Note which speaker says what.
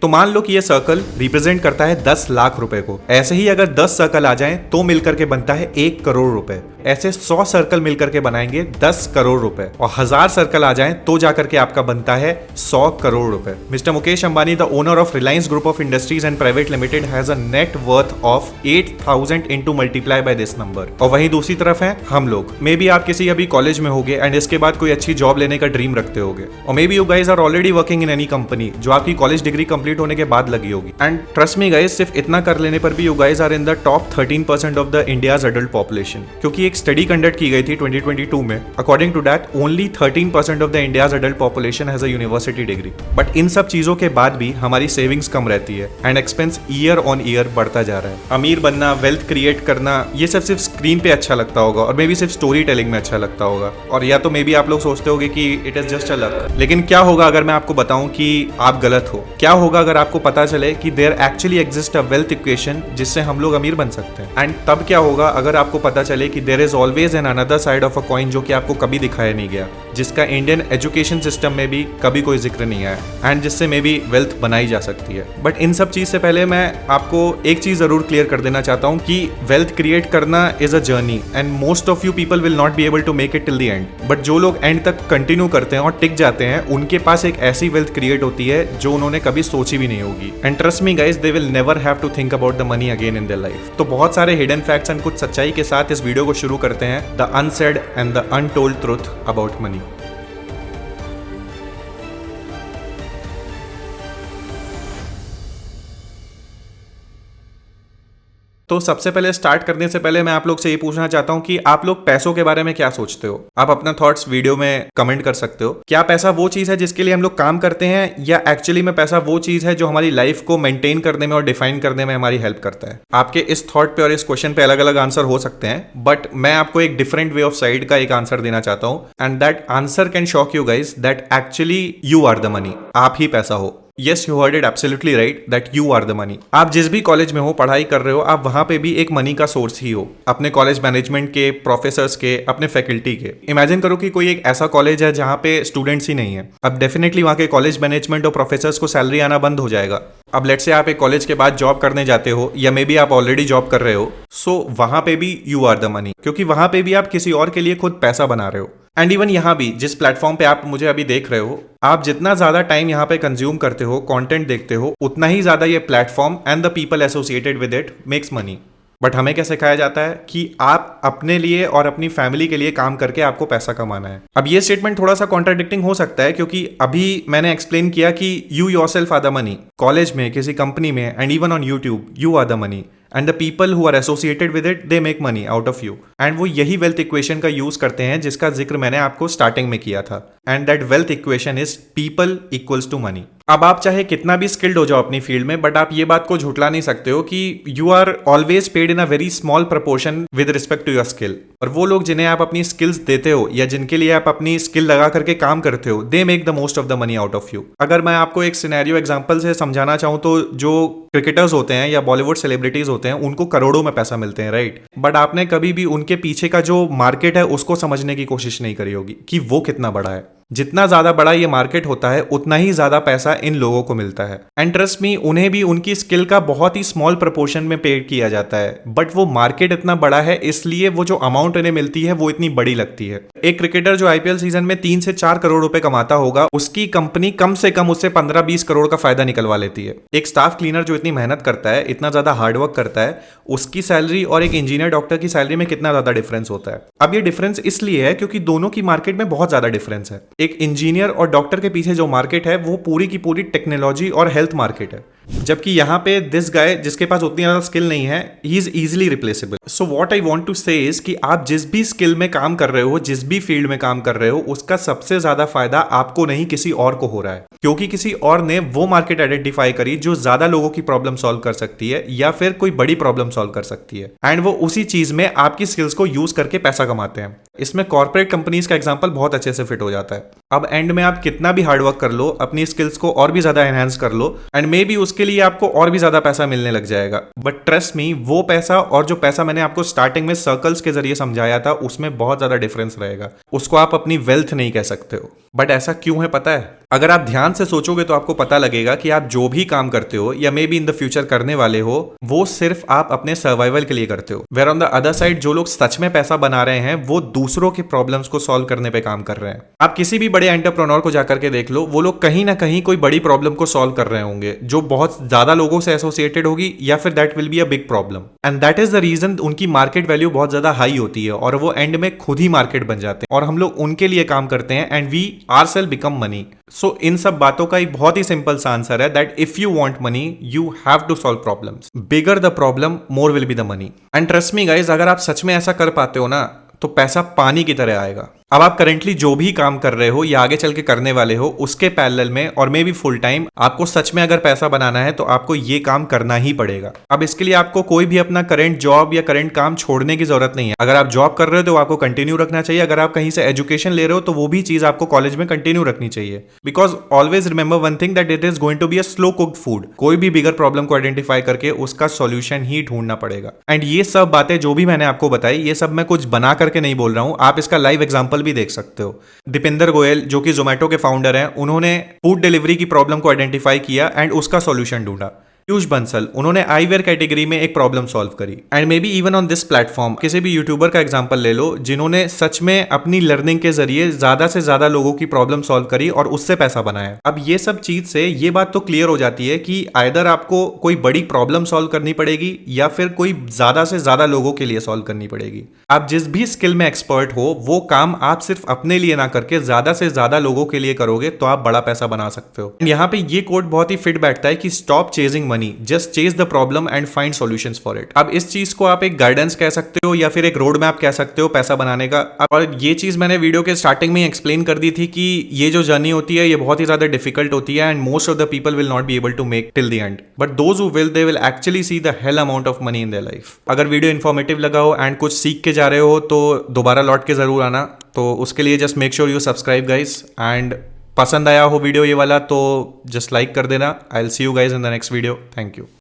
Speaker 1: तो मान लो कि ये सर्कल रिप्रेजेंट करता है 10 लाख रुपए को। ऐसे ही अगर 10 सर्कल आ जाएं तो मिलकर के बनता है 1 करोड़ रुपए। ऐसे 100 सर्कल मिलकर के बनाएंगे 10 करोड़ रुपए, और 1000 सर्कल आ जाएं तो जाकर के आपका बनता है 100 करोड़ रुपए। Mister Mukesh Ambani, the owner of Reliance group of industries and private limited, has a net worth of 8000 into multiply by this number. और वहीं दूसरी तरफ है हम लोग। मे बी आप किसी अभी कॉलेज में होगे एंड इसके बाद कोई अच्छी जॉब लेने का ड्रीम रखते होगे, और maybe you guys are already working in any company जो आपकी कॉलेज डिग्री कंप्लीट होने के बाद लगी होगी। एंड ट्रस्ट मी गाइज, सिर्फ इतना कर लेने पर भी you guys are in the top 13% of the India's adult population. क्योंकि एक स्टडी कंडक्ट की गई थी 2022 में। According to that only 13% of the India's adult population has a university degree. But इन सब चीजों के बाद भी हमारी सेविंग्स कम रहती है and expense year on year बढ़ता जा रहा है। अमीर बनना, वेल्थ क्रिएट करना, ये सब सिर्फ स्क्रीन पे अच्छा लगता होगा, और मे बी सिर्फ स्टोरी टेलिंग में अच्छा लगता होगा, और या तो मे बी आप लोग सोचते होगे कि it is just a luck. लेकिन क्या होगा अगर मैं आपको बताऊं कि आप गलत हो? क्या होगा अगर आपको पता चले कि there actually exist a wealth equation जिससे हम लोग अमीर बन सकते हैं? एंड तब क्या होगा अगर आपको पता चले कि there is always an another side of a coin जो कि आपको कभी दिखाया नहीं गया, जिसका इंडियन एजुकेशन सिस्टम में भी कभी कोई जिक्र नहीं आया, एंड जिससे मे बी वेल्थ बनाई जा सकती है। बट इन सब चीज से पहले मैं आपको एक चीज जरूर क्लियर कर देना चाहता हूं कि वेल्थ क्रिएट करना is a journey, and most of you people will not be able to make it till the end. But जो लोग एंड तक कंटिन्यू करते हैं और टिक जाते हैं, उनके पास एक ऐसी वेल्थ क्रिएट होती है जो उन्होंने कभी सोची भी नहीं होगी। And trust me guys, they will never have to think about the money again in their life. तो बहुत सारे हिडन फैक्ट्स एंड कुछ सच्चाई के साथ इस वीडियो को शुरू करते हैं, the unsaid and the untold truth about money. तो सबसे पहले स्टार्ट करने से पहले मैं आप लोग से ये पूछना चाहता हूँ कि आप लोग पैसों के बारे में क्या सोचते हो? आप अपना थॉट्स वीडियो में कमेंट कर सकते हो। क्या पैसा वो चीज है जिसके लिए हम लोग काम करते हैं, या एक्चुअली में पैसा वो चीज है जो हमारी लाइफ को मेंटेन करने में और डिफाइन करने में हमारी हेल्प करता है? आपके इस थॉट पे और इस क्वेश्चन पे अलग अलग आंसर हो सकते हैं, बट मैं आपको एक डिफरेंट वे ऑफ साइड का एक आंसर देना चाहता हूँ, and that answer can shock you guys, that actually you are the money. आप ही पैसा हो। Yes, you heard it absolutely right that you are the money. आप जिस भी कॉलेज में हो, पढ़ाई कर रहे हो, आप वहां पे भी एक मनी का सोर्स ही हो, अपने कॉलेज मैनेजमेंट के, प्रोफेसर्स के, अपने फैकल्टी के। इमेजिन करो कि कोई एक ऐसा कॉलेज है जहां पे स्टूडेंट्स ही नहीं है। अब डेफिनेटली वहां के कॉलेज मैनेजमेंट और प्रोफेसर्स को सैलरी आना बंद हो जाएगा। अब लेट्स से आप एक कॉलेज के बाद जॉब करने जाते हो, या मे बी आप ऑलरेडी जॉब कर रहे हो, सो वहां पे भी यू आर द मनी, क्योंकि वहां पे भी आप किसी और के लिए खुद पैसा बना रहे हो। एंड इवन यहाँ भी जिस प्लेटफॉर्म पे आप मुझे अभी देख रहे हो, आप जितना ज्यादा टाइम यहाँ पे कंज्यूम करते हो, कंटेंट देखते हो, उतना ही ज्यादा ये platform and the people associated with it makes money. But हमें क्या सिखाया जाता है कि आप अपने लिए और अपनी फैमिली के लिए काम करके आपको पैसा कमाना है। अब ये स्टेटमेंट थोड़ा सा कॉन्ट्राडिक्टिंग हो सकता है, क्योंकि अभी मैंने एक्सप्लेन किया कि you yourself are the money. College में, किसी कंपनी में, and even on YouTube, you are the money, and the people who are associated with it, they make money out of you. And वो यही wealth equation का use करते हैं जिसका जिक्र मैंने आपको स्टार्टिंग में किया था, and that wealth equation is people equals to money. अब आप चाहे कितना भी स्किल्ड हो जाओ अपनी फील्ड में, बट आप ये बात को झुठला नहीं सकते हो कि you are always paid in a very small proportion with respect to your skill. और वो लोग जिन्हें आप अपनी स्किल्स देते हो, या जिनके लिए आप अपनी स्किल लगा करके काम करते हो, they make the most of the money out of you. अगर मैं आपको एक सिनेरियो एग्जांपल से समझाना चाहूँ, तो जो क्रिकेटर्स होते हैं या बॉलीवुड सेलिब्रिटीज होते हैं, उनको करोड़ों में पैसा मिलते हैं, राइट? बट आपने कभी भी उनके पीछे का जो मार्केट है उसको समझने की कोशिश नहीं करी होगी कि वो कितना बड़ा है। जितना ज्यादा बड़ा ये मार्केट होता है, उतना ही ज्यादा पैसा इन लोगों को मिलता है। एंड ट्रस्ट मी, उन्हें भी उनकी स्किल का बहुत ही स्मॉल प्रपोर्शन में पे किया जाता है, बट वो मार्केट इतना बड़ा है, इसलिए वो जो अमाउंट उन्हें मिलती है वो इतनी बड़ी लगती है। एक क्रिकेटर जो आईपीएल सीजन में 3 से 4 करोड़ रुपए कमाता होगा, उसकी कंपनी कम से कम उससे 15-20 करोड़ का फायदा निकलवा लेती है। एक स्टाफ क्लीनर जो इतनी मेहनत करता है, इतना ज्यादा हार्डवर्क करता है, उसकी सैलरी और एक इंजीनियर डॉक्टर की सैलरी में कितना ज्यादा डिफरेंस होता है। अब ये डिफरेंस इसलिए है क्योंकि दोनों की मार्केट में बहुत ज्यादा डिफरेंस है। एक इंजीनियर और डॉक्टर के पीछे जो मार्केट है वो पूरी की पूरी टेक्नोलॉजी और हेल्थ मार्केट है, जबकि यहाँ पे दिस गाय जिसके पास उतनी ज्यादा स्किल नहीं है, he is easily replaceable. So what I want to say is कि आप जिस भी स्किल में काम कर रहे हो, जिस भी फील्ड में काम कर रहे हो, उसका सबसे ज्यादा फायदा आपको नहीं किसी और को हो रहा है, क्योंकि किसी और ने वो मार्केट आइडेंटिफाई करी जो ज्यादा लोगों की प्रॉब्लम सॉल्व कर सकती है, या फिर कोई बड़ी प्रॉब्लम सॉल्व कर सकती है, एंड वो उसी चीज में आपकी स्किल्स को यूज करके पैसा कमाते हैं। इसमें कॉर्पोरेट कंपनीज का एग्जांपल बहुत अच्छे से फिट हो जाता है। अब एंड में आप कितना भी हार्डवर्क कर लो, अपनी स्किल्स को और भी ज्यादा एनहांस कर लो, एंड मे बी उसके लिए आपको और भी ज्यादा पैसा मिलने लग जाएगा। बट ट्रस्ट मी, वो पैसा और जो पैसा मैंने आपको स्टार्टिंग में सर्कल्स के जरिए समझाया था, उसमें बहुत ज्यादा डिफरेंस रहेगा। उसको आप अपनी वेल्थ नहीं कह सकते हो। बट ऐसा क्यों है पता है? अगर आप ध्यान से सोचोगे तो आपको पता लगेगा कि आप जो भी काम करते हो या may be in the future करने वाले हो, वो सिर्फ आप अपने सर्वाइवल के लिए करते हो। Where on the other side जो लोग सच में पैसा बना रहे हैं वो दूसरों के प्रॉब्लम्स को सॉल्व करने पे काम कर रहे हैं। आप किसी भी बड़े एंटरप्रेन्योर को जाकर के देख लो, वो लोग कहीं ना कहीं कोई बड़ी प्रॉब्लम को सॉल्व कर रहे होंगे जो बहुत ज्यादा लोगों से एसोसिएटेड होगी, या फिर that will be a big problem, and that is the reason उनकी मार्केट वैल्यू बहुत ज्यादा हाई होती है और वो एंड में खुद ही मार्केट बन जाते हैं और हम लोग उनके लिए काम करते हैं and we ourselves become money. So इन सब बातों का एक बहुत ही सिंपल सा आंसर है that if you want money you have to solve problems. Bigger the problem more will be the money. And trust me guys, अगर आप सच में ऐसा कर पाते हो ना तो पैसा पानी की तरह आएगा। अब आप करेंटली जो भी काम कर रहे हो या आगे चल के करने वाले हो उसके पैरेलल में और मे बी फुल टाइम आपको सच में अगर पैसा बनाना है तो आपको ये काम करना ही पड़ेगा। अब इसके लिए आपको कोई भी अपना करंट जॉब या करंट काम छोड़ने की जरूरत नहीं है। अगर आप जॉब कर रहे हो तो आपको कंटिन्यू रखना चाहिए। अगर आप कहीं से एजुकेशन ले रहे हो तो वो भी चीज आपको कॉलेज में कंटिन्यू रखनी चाहिए। Because always remember one thing that it is going to be a slow cooked food. कोई भी बिगर प्रॉब्लम को आइडेंटिफाई करके उसका सॉल्यूशन ही ढूंढना पड़ेगा। एंड ये सब बातें जो भी मैंने आपको बताई, ये सब मैं कुछ बना करके नहीं बोल रहा हूं, आप इसका लाइव एग्जाम्पल भी देख सकते हो। दीपेंद्र गोयल जो कि जोमेटो के फाउंडर हैं, उन्होंने फूड डिलीवरी की प्रॉब्लम को आइडेंटिफाई किया एंड उसका सॉल्यूशन ढूंढा। पीयूष बंसल, उन्होंने आईवेयर कैटेगरी में एक प्रॉब्लम सॉल्व करी। And may be even on this platform किसी भी यूट्यूबर का एग्जांपल ले लो जिन्होंने सच में अपनी लर्निंग के जरिए ज्यादा से ज्यादा लोगों की प्रॉब्लम सॉल्व करी और उससे पैसा बनाया। अब ये सब चीज से ये बात तो क्लियर हो जाती है कि आइदर आपको कोई बड़ी प्रॉब्लम सॉल्व करनी पड़ेगी या फिर कोई ज्यादा से ज्यादा लोगों के लिए सॉल्व करनी पड़ेगी। आप जिस भी स्किल में एक्सपर्ट हो वो काम आप सिर्फ अपने लिए ना करके ज्यादा से ज्यादा लोगों के लिए करोगे तो आप बड़ा पैसा बना सकते हो। यहाँ पे ये कोट बहुत ही फिट बैठता है कि stop chasing money, just chase the problem and find solutions for it. अब इस चीज को आप एक गाइडेंस कह सकते हो या फिर एक रोड मैप कह सकते हो पैसा बनाने का। और ये चीज मैंने वीडियो के स्टार्टिंग में एक्सप्लेन कर दी थी कि ये जो जर्नी होती है ये बहुत ही ज्यादा डिफिकल्ट होती है and most of the people will not be able to make till the end, but those who will they will actually see the hell amount of money in their life. अगर video informative लगा हो and कुछ सीख के जा रहे हो तो दोबारा लौट के जरूर आना। तो उसके लिए just make sure you subscribe guys, and पसंद आया हो वीडियो ये वाला तो जस्ट लाइक कर देना। I will see you guys in the next video. Thank you.